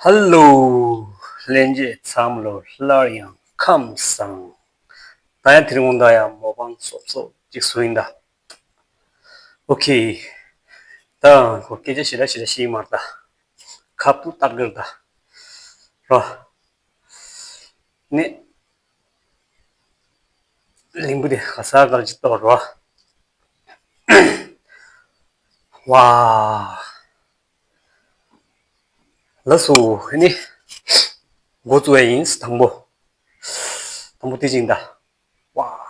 Hello, 렌즈 참로 라리앙 감상 다야 들어온다야 모방 쏙쏙 찍소인다. 오케이, 다 거기제 시라 시마다 카푸 딱글다. 라, 네 링부디 가사갈 짓도 라. 와, 러수 니 고주의 인스 당보 뒤진다. 와,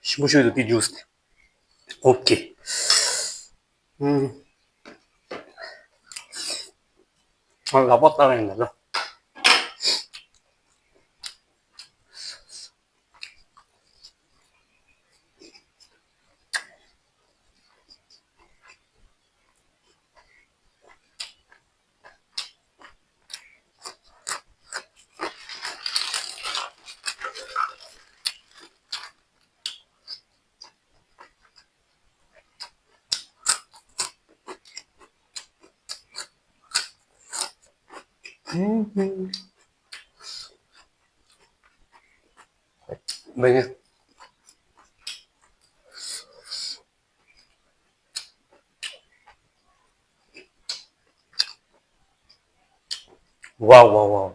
시무시도 뒤주스. 오케이. 음, 라봤다 했나? 뭐냐? 와우.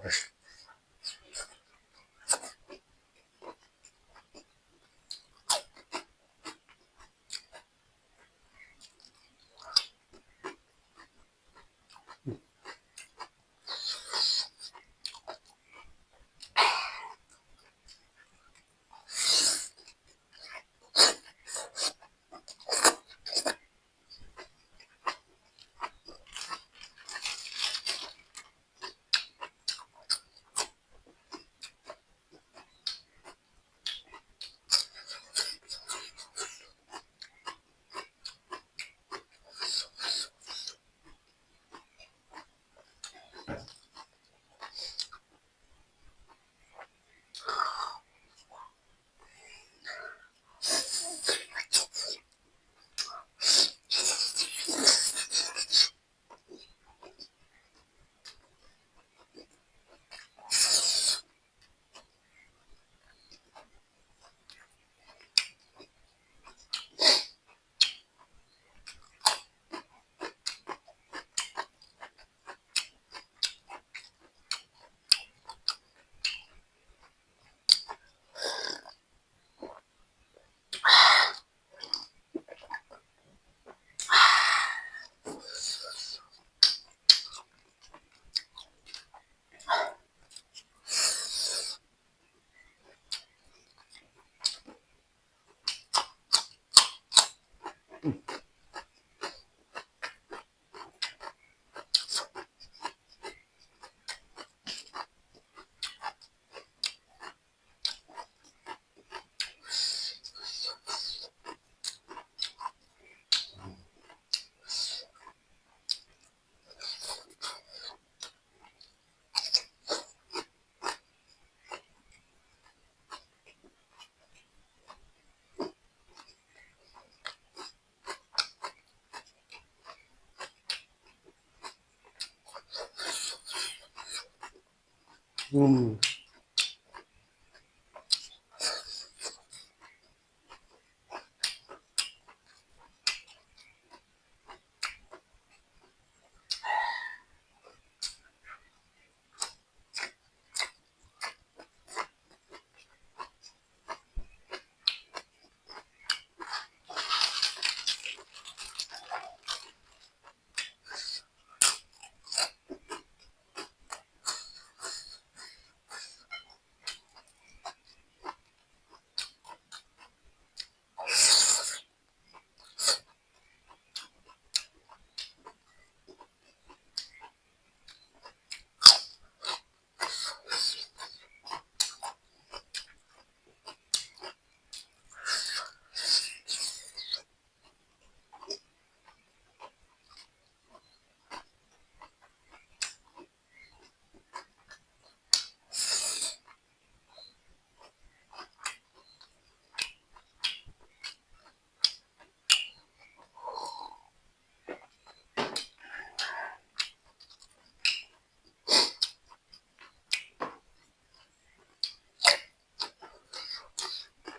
음.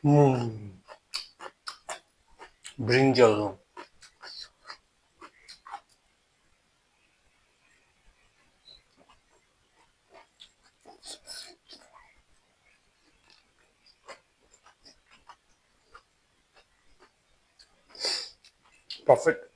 음, 브린저도. Perfect.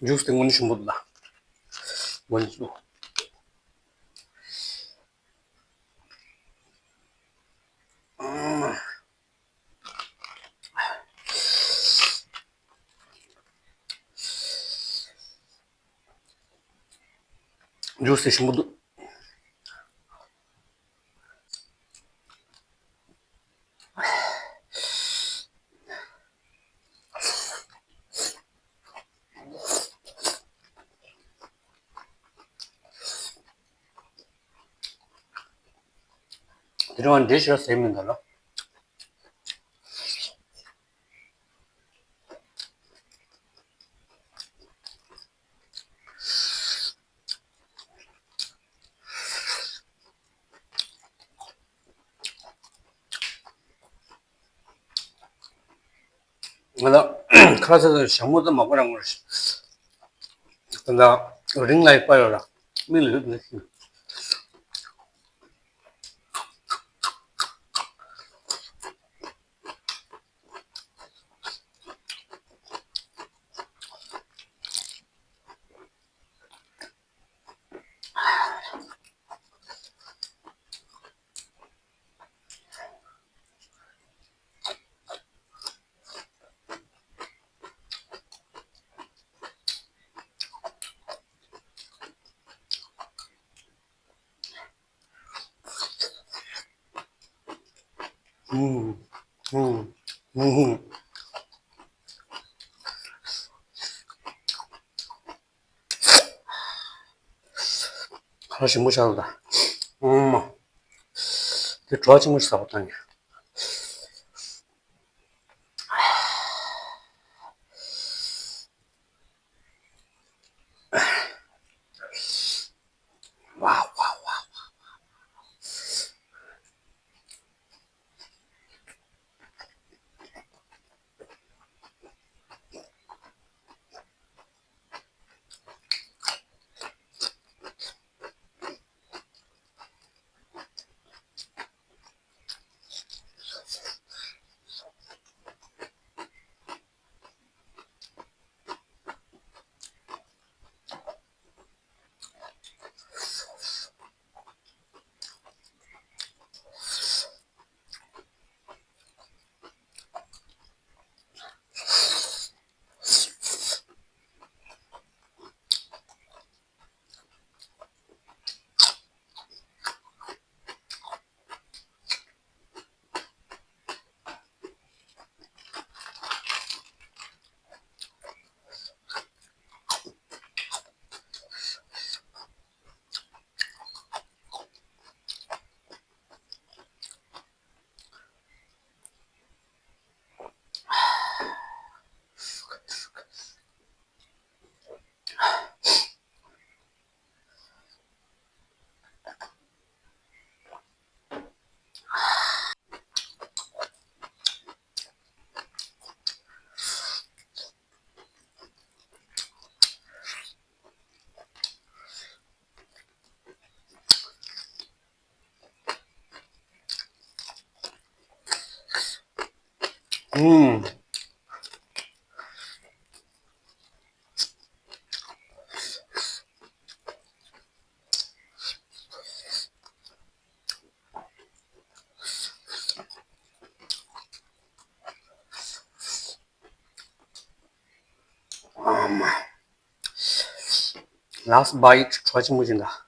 Juice tem muito chumbo lá. Muito. Juice tem chumbo. 들어간 대시가 세면 달라. 나 클래스에서 정모도 먹으라고 그랬어. 나 링라이 빠져라. 밀을 넣었어. 음, 음, 음. 하나씩 무시하다. 좋아진 것이 사봤다니. 와우, 와우, 와우. 음, last bite 좋아지 무진다.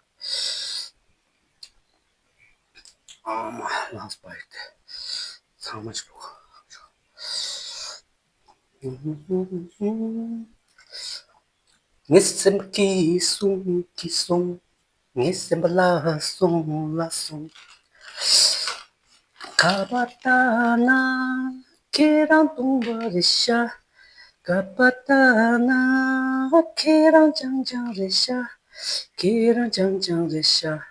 last bite. 상마치고. Ngisem kisung, ngisem lasung. Kabatana, kirang tumbarisha. Kabatana, kirang 장장risha. kirang 장장risha.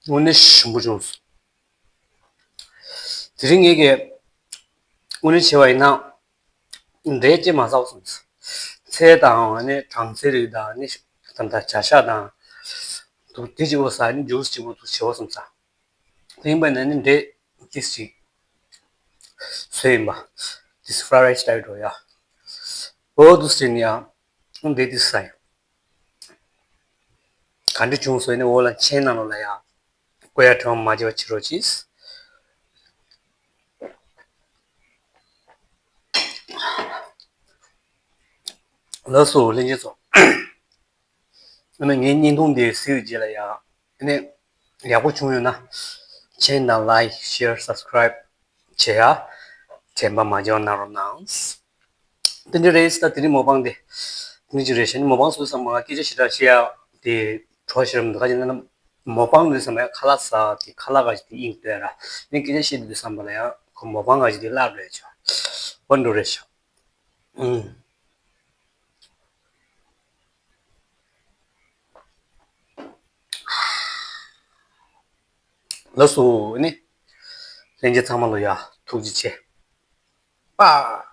오늘 무좀수. 드링 얘기 오늘 제와 있나 넷째 마사오선수. 세당 안에 장세리다 아니 단다 자샤다 또 뒤집어서 아니 뉴스집어도 지워선사. 이번에는 내 기시 세마 this Friday style 야. 어두 스냐 근데 디사이. 간디 중소에는 원래 채널로야. 고야 좀 맞아 치러지스. 러소 렌지소. 그러면 인동대 세우지라야. 근데 야고 중요나. 채널 like, share, subscribe. 제야 템바 맞아 나로나운스. 근데 레이스다 드리 모방데. 니지레션 모방 소스 뭐가 끼지시라시야 디 좋아하시는 가지는 모방에서 뭐 칼라사 디 칼라가지 디 잉크라. 니 끼지시도 삼바야. 그 모방가지 디 라브레죠. 원도레죠. 러소니 렌지 타만로야. 투지체. 빠